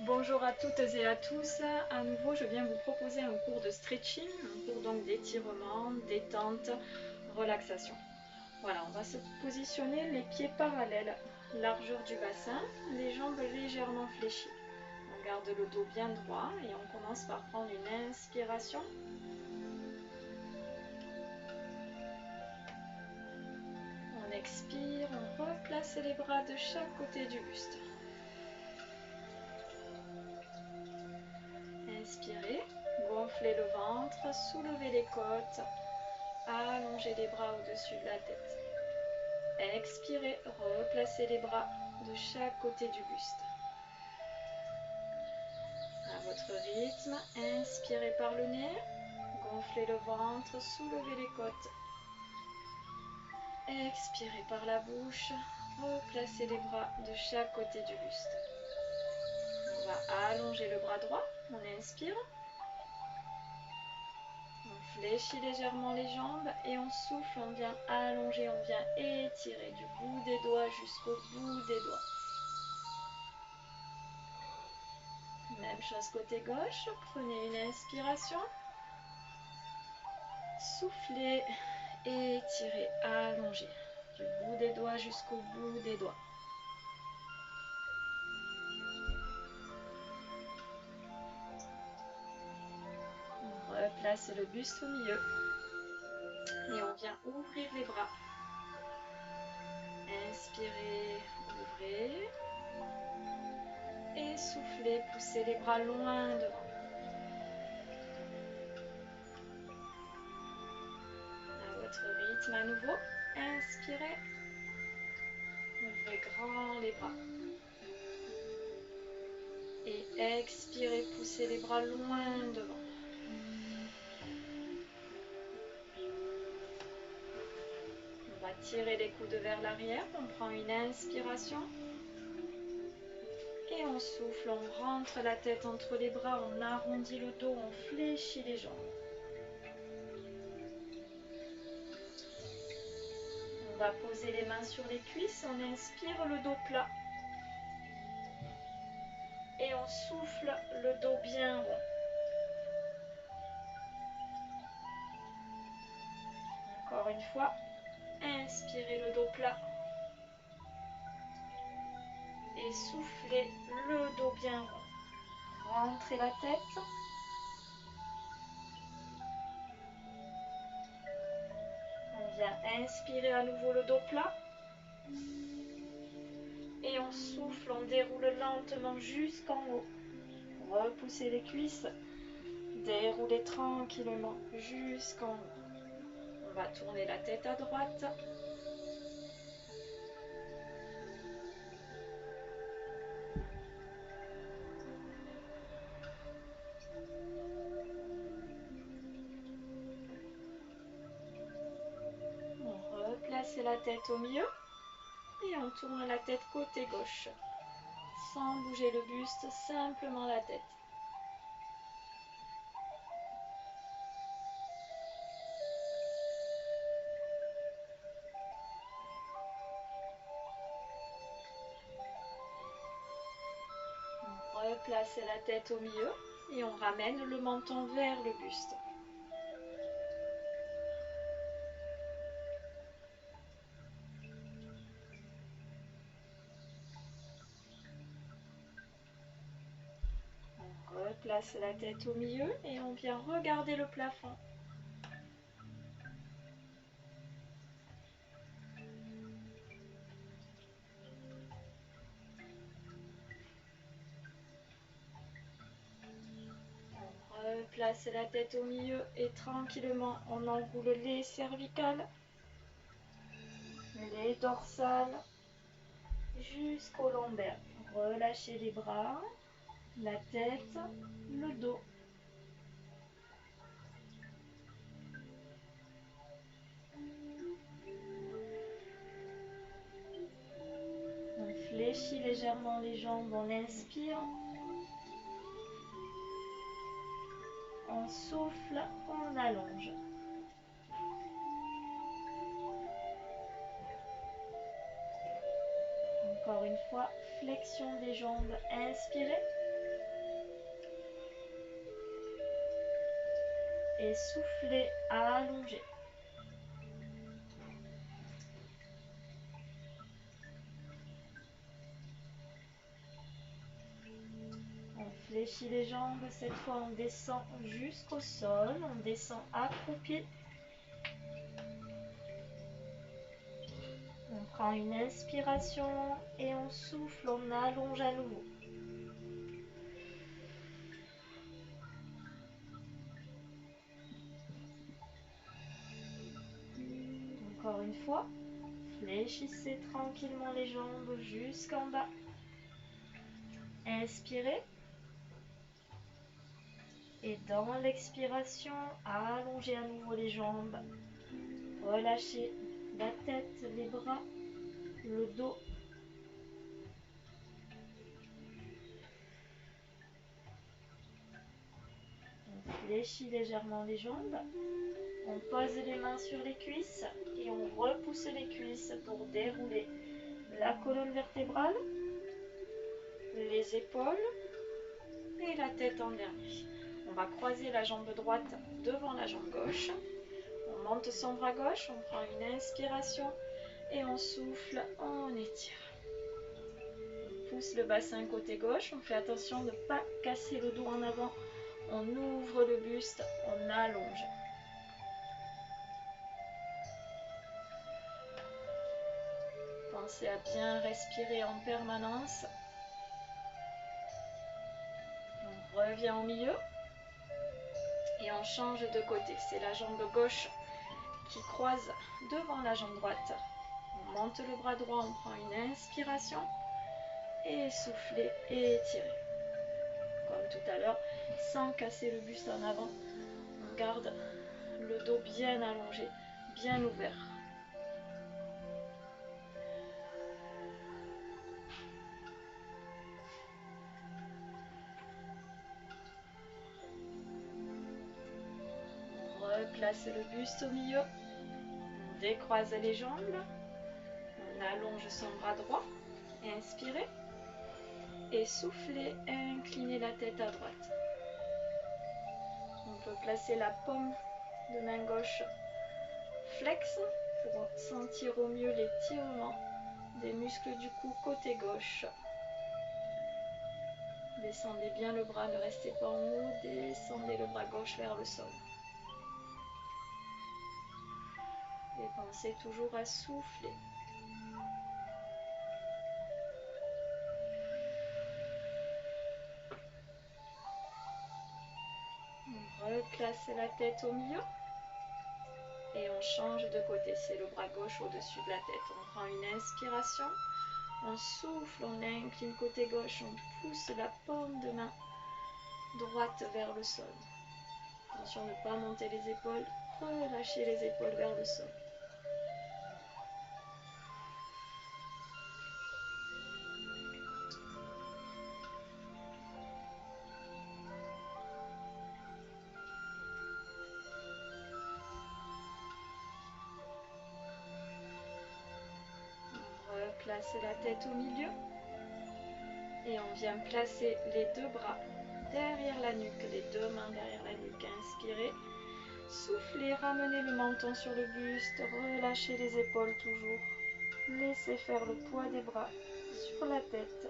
Bonjour à toutes et à tous. À nouveau, je viens vous proposer un cours de stretching, un cours donc d'étirement, détente, relaxation. Voilà, on va se positionner les pieds parallèles, largeur du bassin, les jambes légèrement fléchies. On garde le dos bien droit et on commence par prendre une inspiration. On expire, on replace les bras de chaque côté du buste. Inspirez, gonflez le ventre, soulevez les côtes, allongez les bras au-dessus de la tête. Expirez, replacez les bras de chaque côté du buste. À votre rythme, inspirez par le nez, gonflez le ventre, soulevez les côtes. Expirez par la bouche, replacez les bras de chaque côté du buste. On va allonger le bras droit, on inspire. On fléchit légèrement les jambes et on souffle, on vient allonger, on vient étirer du bout des doigts jusqu'au bout des doigts. Même chose côté gauche, prenez une inspiration. Soufflez, étirez, allongez, du bout des doigts jusqu'au bout des doigts. On replace le buste au milieu et on vient ouvrir les bras. Inspirez, ouvrez et soufflez, poussez les bras loin devant. À votre rythme à nouveau, inspirez, ouvrez grand les bras. Et expirez, poussez les bras loin devant. On va tirer les coudes vers l'arrière, on prend une inspiration. Et on souffle, on rentre la tête entre les bras, on arrondit le dos, on fléchit les jambes. On va poser les mains sur les cuisses, on inspire le dos plat. Et on souffle le dos bien rond. Encore une fois, inspirez le dos plat. Et soufflez le dos bien rond. Rentrez la tête. On vient inspirer à nouveau le dos plat. Et on souffle, on déroule lentement jusqu'en haut. Repoussez les cuisses. Déroulez tranquillement jusqu'en haut. On va tourner la tête à droite. On replace la tête au milieu et on tourne la tête côté gauche. Sans bouger le buste, simplement la tête. On replace la tête au milieu et on ramène le menton vers le buste. On replace la tête au milieu et on vient regarder le plafond. On replace la tête au milieu et tranquillement on enroule les cervicales, les dorsales jusqu'au lombaire. Relâchez les bras, la tête, le dos. On fléchit légèrement les jambes, on inspire. On souffle, on allonge. Encore une fois, flexion des jambes, inspirez. et soufflez, allongez. On fléchit les jambes, cette fois on descend jusqu'au sol, on descend accroupi. On prend une inspiration et on souffle, on allonge à nouveau. Encore une fois, fléchissez tranquillement les jambes jusqu'en bas. Inspirez. Et dans l'expiration, allongez à nouveau les jambes. Relâchez la tête, les bras, le dos. On fléchit légèrement les jambes. On pose les mains sur les cuisses et on repousse les cuisses pour dérouler la colonne vertébrale, les épaules et la tête en dernier. On va croiser la jambe droite devant la jambe gauche. On monte son bras gauche, on prend une inspiration et on souffle, on étire. On pousse le bassin côté gauche, on fait attention de ne pas casser le dos en avant. On ouvre le buste, on allonge. Pensez à bien respirer en permanence. On revient au milieu et on change de côté. C'est la jambe gauche qui croise devant la jambe droite. On monte le bras droit, on prend une inspiration et soufflez et étirez. Comme tout à l'heure, sans casser le buste en avant, on garde le dos bien allongé, bien ouvert. On replace le buste au milieu, on décroise les jambes, on allonge son bras droit, inspirez et soufflez, inclinez la tête à droite. On peut placer la paume de main gauche flex pour sentir au mieux l'étirement des muscles du cou côté gauche. Descendez bien le bras, ne restez pas en haut, descendez le bras gauche vers le sol. Et pensez toujours à souffler. On replace la tête au milieu et on change de côté. C'est le bras gauche au-dessus de la tête. On prend une inspiration, on souffle, on incline côté gauche, on pousse la paume de main droite vers le sol. Attention de ne pas monter les épaules, relâchez les épaules vers le sol. Placez la tête au milieu et on vient placer les deux bras derrière la nuque, les deux mains derrière la nuque. Inspirez, soufflez, ramenez le menton sur le buste, relâchez les épaules toujours. Laissez faire le poids des bras sur la tête.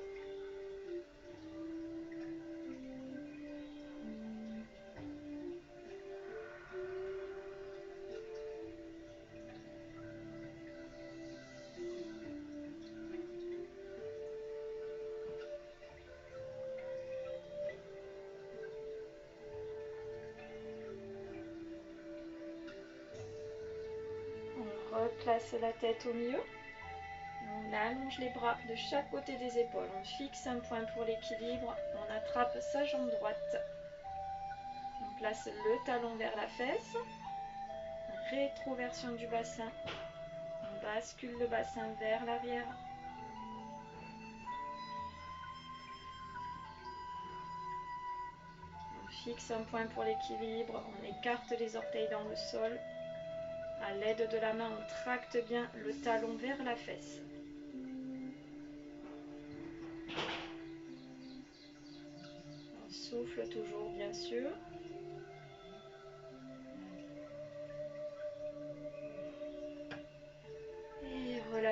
On replace la tête au milieu. On allonge les bras de chaque côté des épaules. On fixe un point pour l'équilibre. On attrape sa jambe droite. On place le talon vers la fesse. Rétroversion du bassin. On bascule le bassin vers l'arrière. On fixe un point pour l'équilibre. On écarte les orteils dans le sol. À l'aide de la main, on tracte bien le talon vers la fesse. On souffle toujours, bien sûr.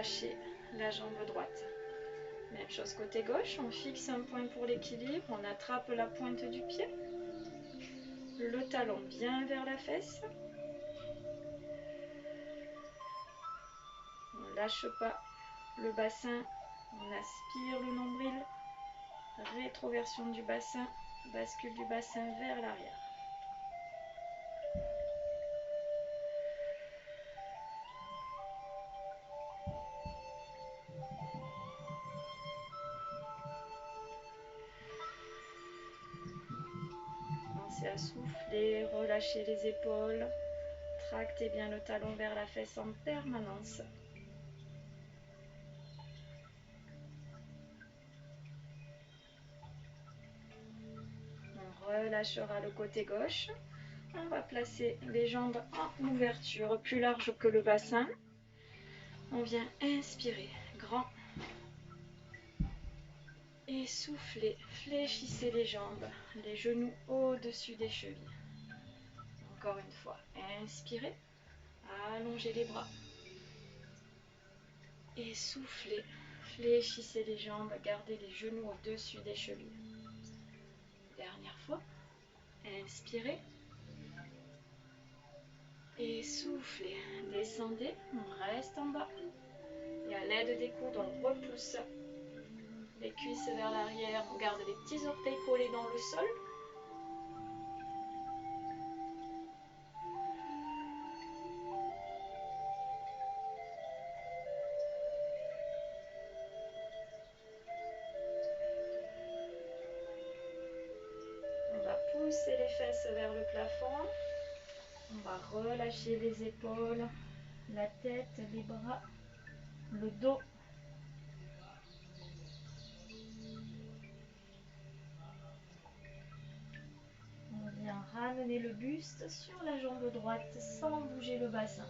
relâcher la jambe droite. Même chose côté gauche, on fixe un point pour l'équilibre, on attrape la pointe du pied, le talon bien vers la fesse. On ne lâche pas le bassin, on aspire le nombril, rétroversion du bassin, bascule du bassin vers l'arrière. Pensez à souffler, relâchez les épaules, tractez bien le talon vers la fesse en permanence. On relâchera le côté gauche. On va placer les jambes en ouverture, plus large que le bassin. On vient inspirer, grand. Et soufflez, fléchissez les jambes, les genoux au-dessus des chevilles. Encore une fois, inspirez, allongez les bras. Et soufflez, fléchissez les jambes, gardez les genoux au-dessus des chevilles. Dernière fois, inspirez. Et soufflez, descendez, on reste en bas. Et à l'aide des coudes, on repousse les cuisses vers l'arrière, on garde les petits orteils collés dans le sol. On va pousser les fesses vers le plafond. On va relâcher les épaules, la tête, les bras, le dos. On vient ramener le buste sur la jambe droite sans bouger le bassin.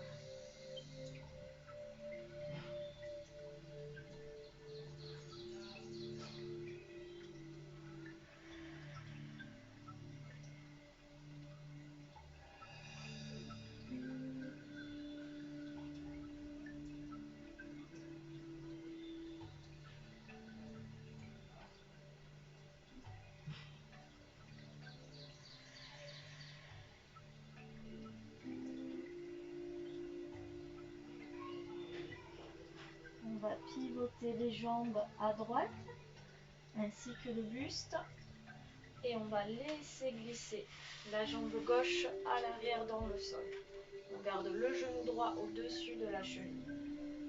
On va pivoter les jambes à droite ainsi que le buste et on va laisser glisser la jambe gauche à l'arrière dans le sol. On garde le genou droit au-dessus de la cheville.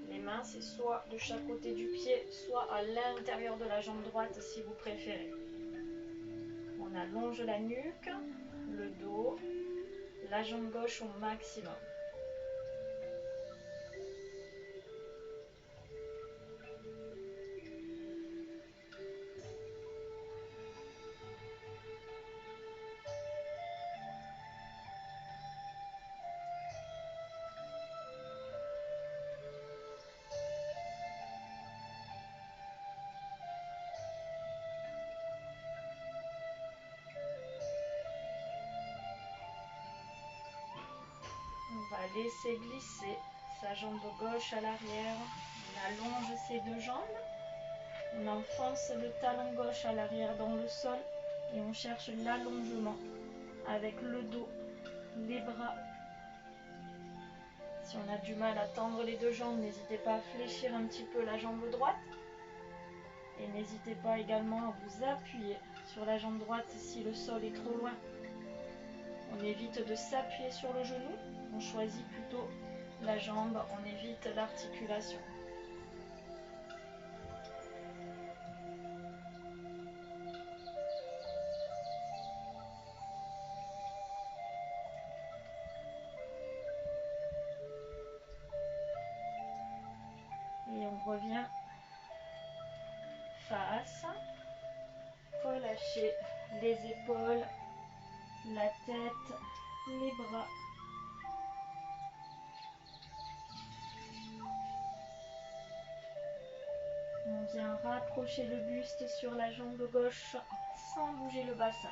Les mains, c'est soit de chaque côté du pied, soit à l'intérieur de la jambe droite si vous préférez. On allonge la nuque, le dos, la jambe gauche au maximum. On va laisser glisser sa jambe gauche à l'arrière. On allonge ses deux jambes. On enfonce le talon gauche à l'arrière dans le sol et on cherche l'allongement avec le dos, les bras. Si on a du mal à tendre les deux jambes, n'hésitez pas à fléchir un petit peu la jambe droite. Et n'hésitez pas également à vous appuyer sur la jambe droite si le sol est trop loin. On évite de s'appuyer sur le genou, on choisit plutôt la jambe, on évite l'articulation. Et on revient face, relâchez les épaules, la tête, les bras. On vient rapprocher le buste sur la jambe gauche sans bouger le bassin.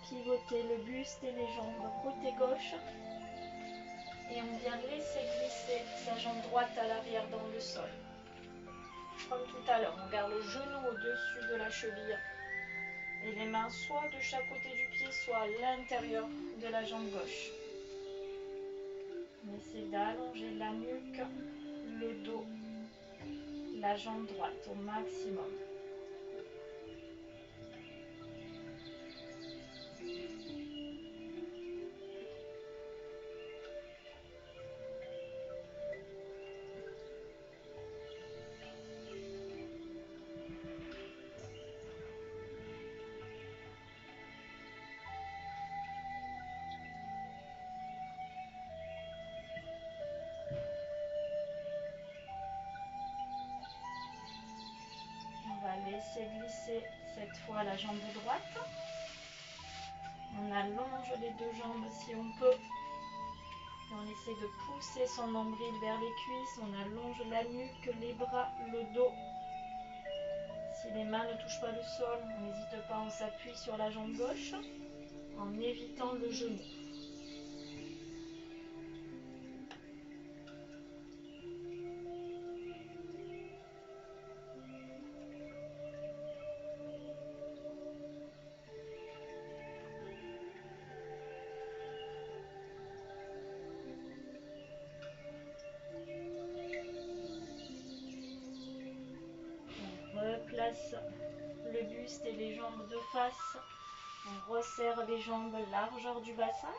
pivoter le buste et les jambes côté gauche. Et on vient laisser glisser sa jambe droite à l'arrière dans le sol. Comme tout à l'heure, on garde le genou au-dessus de la cheville. Et les mains soit de chaque côté du pied, soit à l'intérieur de la jambe gauche. On essaie d'allonger la nuque, le dos, la jambe droite au maximum. On va laisser glisser cette fois la jambe droite. On allonge les deux jambes si on peut. Et on essaie de pousser son nombril vers les cuisses. On allonge la nuque, les bras, le dos. Si les mains ne touchent pas le sol, on n'hésite pas, on s'appuie sur la jambe gauche en évitant le genou. Replace le buste et les jambes de face. On resserre les jambes, largeur du bassin.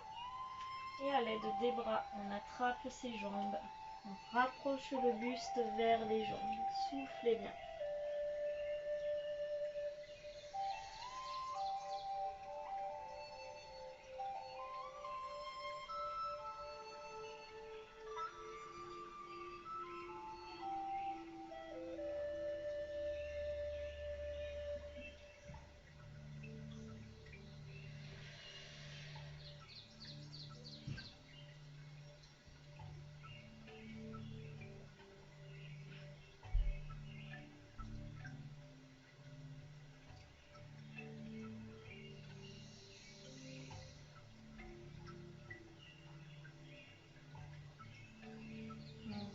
Et à l'aide des bras, on attrape ses jambes. On rapproche le buste vers les jambes. Soufflez bien.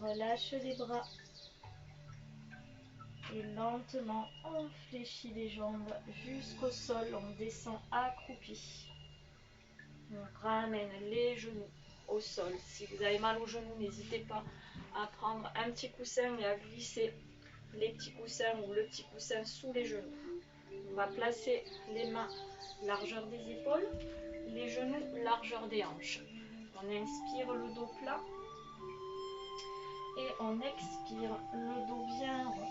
On relâche les bras. Et lentement, on fléchit les jambes jusqu'au sol. On descend accroupi. On ramène les genoux au sol. Si vous avez mal aux genoux, n'hésitez pas à prendre un petit coussin et à glisser les petits coussins ou le petit coussin sous les genoux. On va placer les mains largeur des épaules, les genoux largeur des hanches. On inspire le dos plat et on expire le dos bien rond.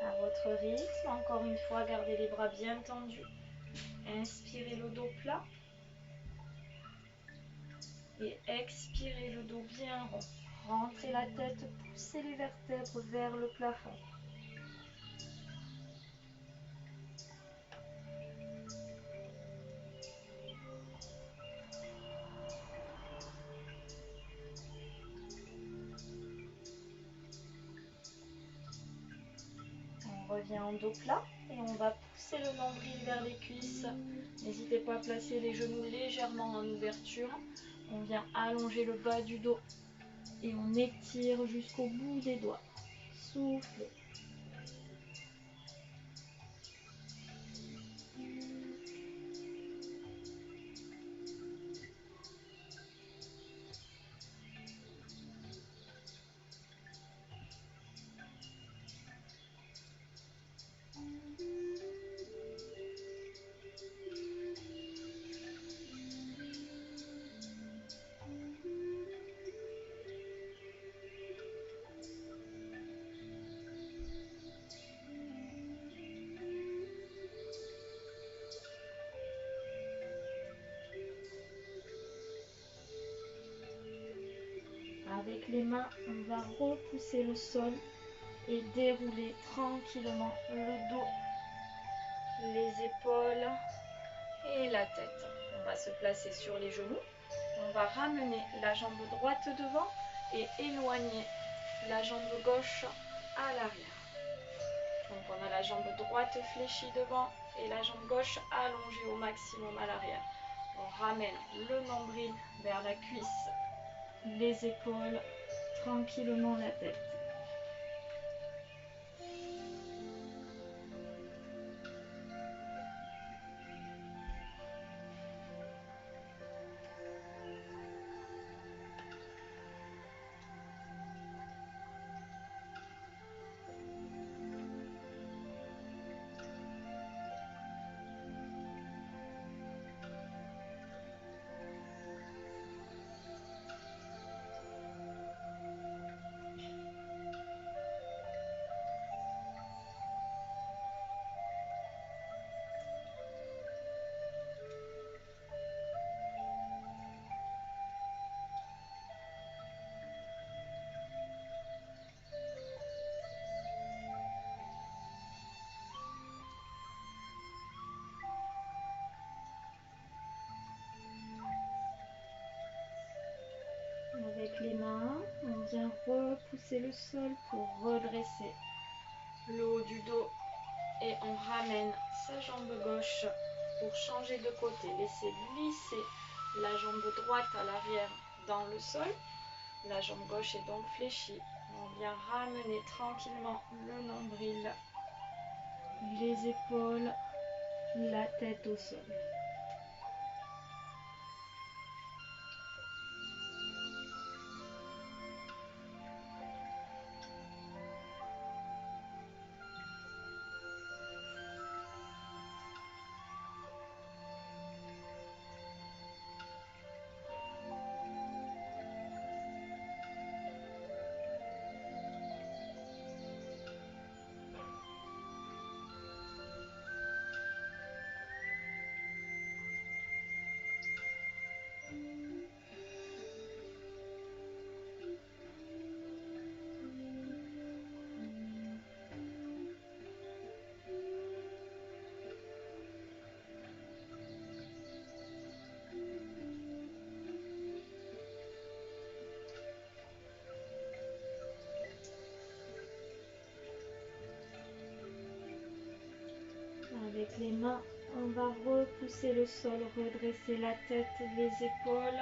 À votre rythme, encore une fois, gardez les bras bien tendus. Inspirez le dos plat. Et expirez le dos bien rond. Rentrez la tête, poussez les vertèbres vers le plafond. On revient en dos plat et on va pousser le nombril vers les cuisses. N'hésitez pas à placer les genoux légèrement en ouverture. On vient allonger le bas du dos et on étire jusqu'au bout des doigts. Soufflez. Avec les mains, on va repousser le sol et dérouler tranquillement le dos, les épaules et la tête. On va se placer sur les genoux. On va ramener la jambe droite devant et éloigner la jambe gauche à l'arrière. Donc on a la jambe droite fléchie devant et la jambe gauche allongée au maximum à l'arrière. On ramène le nombril vers la cuisse, les épaules, tranquillement la tête. Avec les mains, on vient repousser le sol pour redresser le haut du dos et on ramène sa jambe gauche pour changer de côté. Laissez glisser la jambe droite à l'arrière dans le sol. La jambe gauche est donc fléchie. On vient ramener tranquillement le nombril, les épaules, la tête au sol. Avec les mains, on va repousser le sol, redresser la tête, les épaules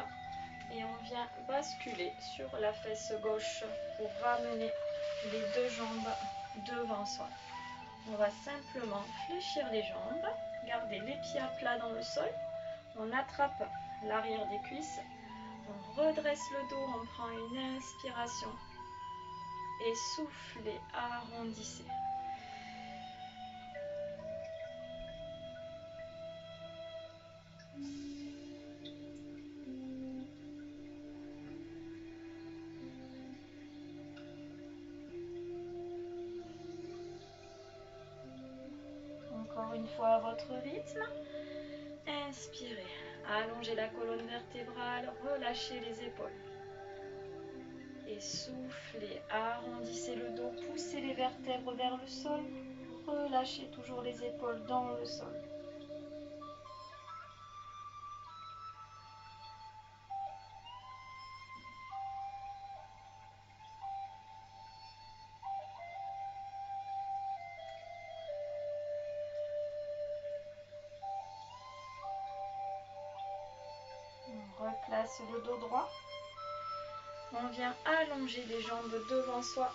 et on vient basculer sur la fesse gauche pour ramener les deux jambes devant soi. On va simplement fléchir les jambes, garder les pieds à plat dans le sol, on attrape l'arrière des cuisses, on redresse le dos, on prend une inspiration et soufflez, arrondissez. Encore une fois à votre rythme. Inspirez, allongez la colonne vertébrale, relâchez les épaules. Et soufflez, arrondissez le dos, poussez les vertèbres vers le sol, relâchez toujours les épaules dans le sol. On replace le dos droit. On vient allonger les jambes devant soi.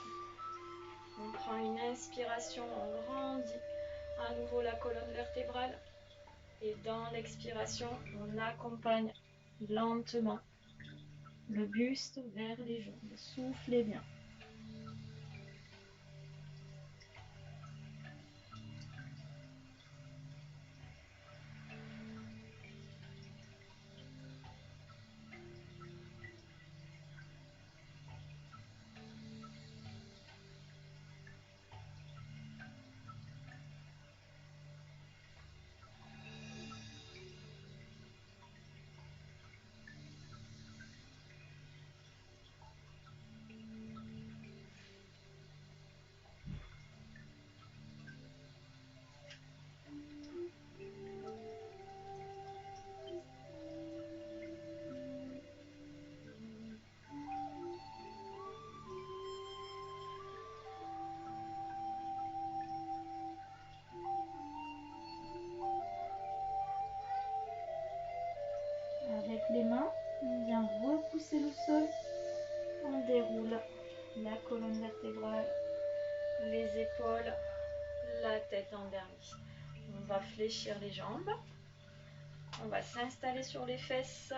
On prend une inspiration, on grandit à nouveau la colonne vertébrale. Et dans l'expiration, on accompagne lentement le buste vers les jambes. Soufflez bien. oui. On va fléchir les jambes. On va s'installer sur les fesses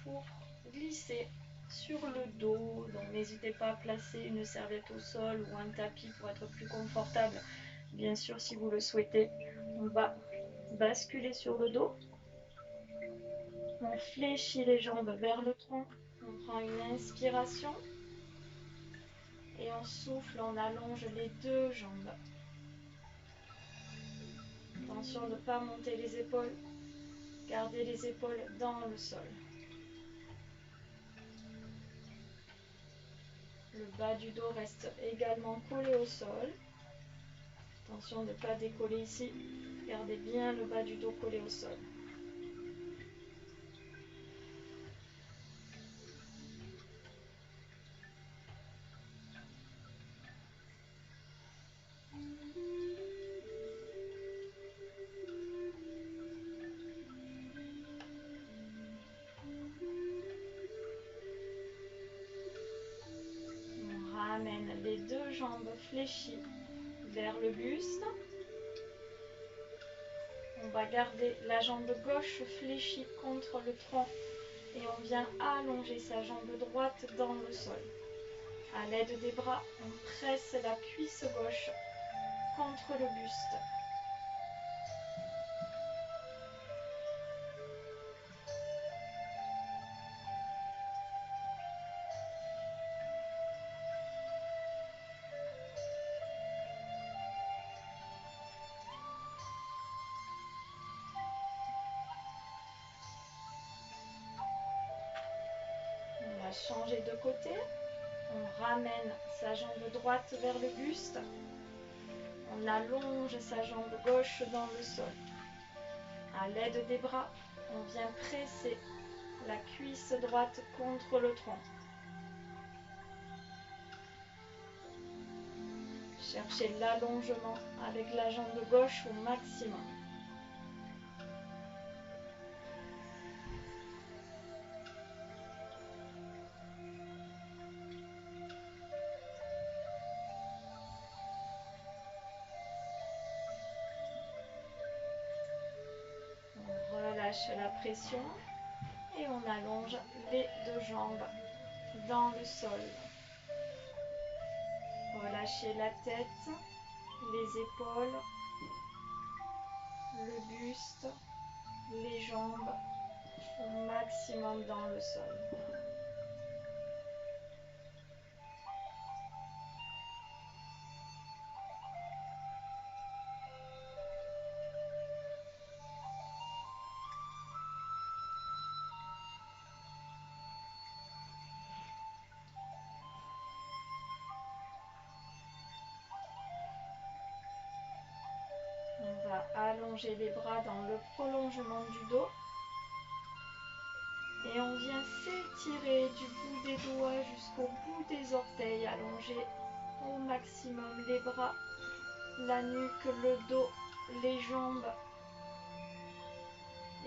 pour glisser sur le dos. Donc n'hésitez pas à placer une serviette au sol ou un tapis pour être plus confortable. Bien sûr, si vous le souhaitez, on va basculer sur le dos. On fléchit les jambes vers le tronc. On prend une inspiration. Et on souffle, on allonge les deux jambes. Attention de ne pas monter les épaules. Gardez les épaules dans le sol. Le bas du dos reste également collé au sol. Attention de ne pas décoller ici. Gardez bien le bas du dos collé au sol. On ramène les deux jambes fléchies vers le buste. On va garder la jambe gauche fléchie contre le tronc et on vient allonger sa jambe droite dans le sol. À l'aide des bras, on presse la cuisse gauche contre le buste. On va changer de côté. On ramène sa jambe droite vers le buste. On allonge sa jambe gauche dans le sol. À l'aide des bras, on vient presser la cuisse droite contre le tronc. Cherchez l'allongement avec la jambe gauche au maximum. On relâche la pression et on allonge les deux jambes dans le sol. Relâchez la tête, les épaules, le buste, les jambes au maximum dans le sol. On va allonger les bras dans le prolongement du dos. Et on vient s'étirer du bout des doigts jusqu'au bout des orteils. Allonger au maximum les bras, la nuque, le dos, les jambes.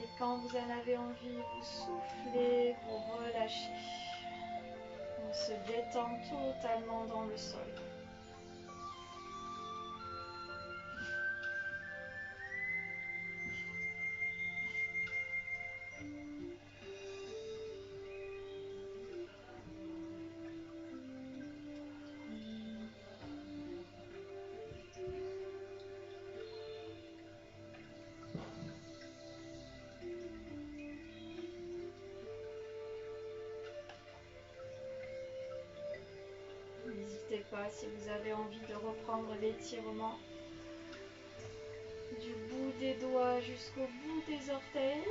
Et quand vous en avez envie, vous soufflez, vous relâchez. On se détend totalement dans le sol. N'hésitez pas si vous avez envie de reprendre l'étirement du bout des doigts jusqu'au bout des orteils.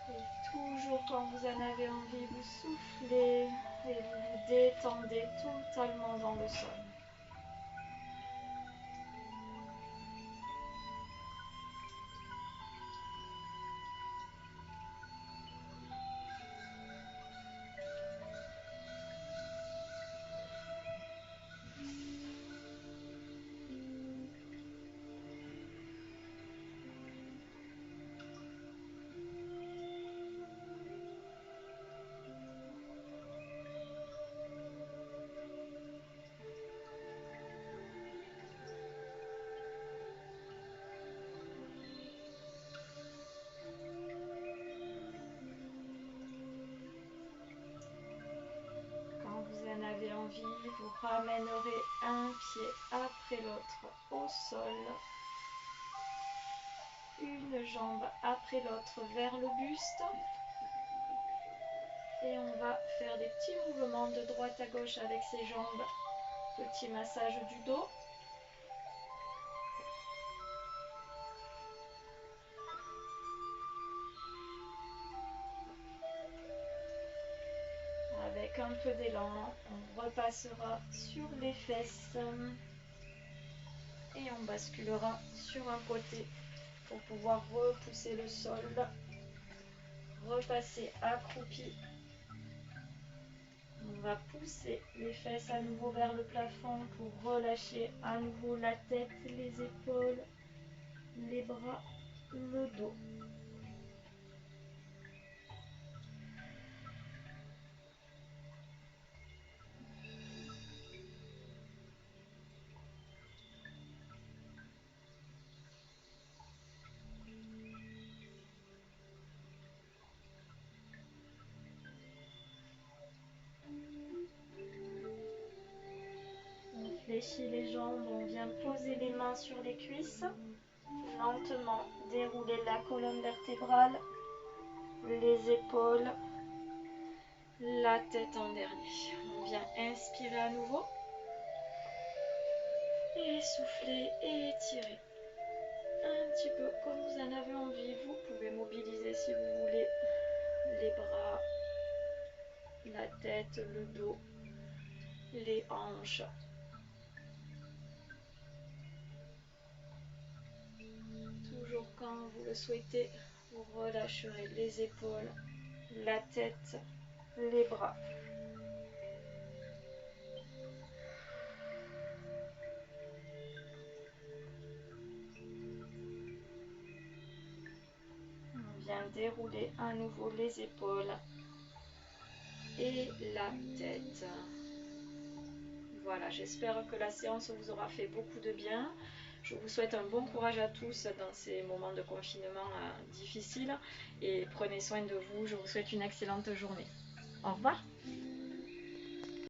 Et toujours quand vous en avez envie, vous soufflez et vous vous détendez totalement dans le sol. Vous ramènerez un pied après l'autre au sol. Une jambe après l'autre vers le buste. Et on va faire des petits mouvements de droite à gauche avec ces jambes. Petit massage du dos. Avec un peu d'élan, on repassera sur les fesses et on basculera sur un côté pour pouvoir repousser le sol. Repasser accroupi. On va pousser les fesses à nouveau vers le plafond pour relâcher à nouveau la tête, les épaules, les bras, le dos. On fléchit les jambes, on vient poser les mains sur les cuisses. Lentement dérouler la colonne vertébrale, les épaules, la tête en dernier. On vient inspirer à nouveau. Et souffler et étirer. Un petit peu comme vous en avez envie. Vous pouvez mobiliser si vous voulez les bras, la tête, le dos, les hanches. Toujours quand vous le souhaitez, vous relâcherez les épaules, la tête, les bras. On vient dérouler à nouveau les épaules et la tête. Voilà, j'espère que la séance vous aura fait beaucoup de bien. Je vous souhaite un bon courage à tous dans ces moments de confinement difficiles et prenez soin de vous. Je vous souhaite une excellente journée. Au revoir.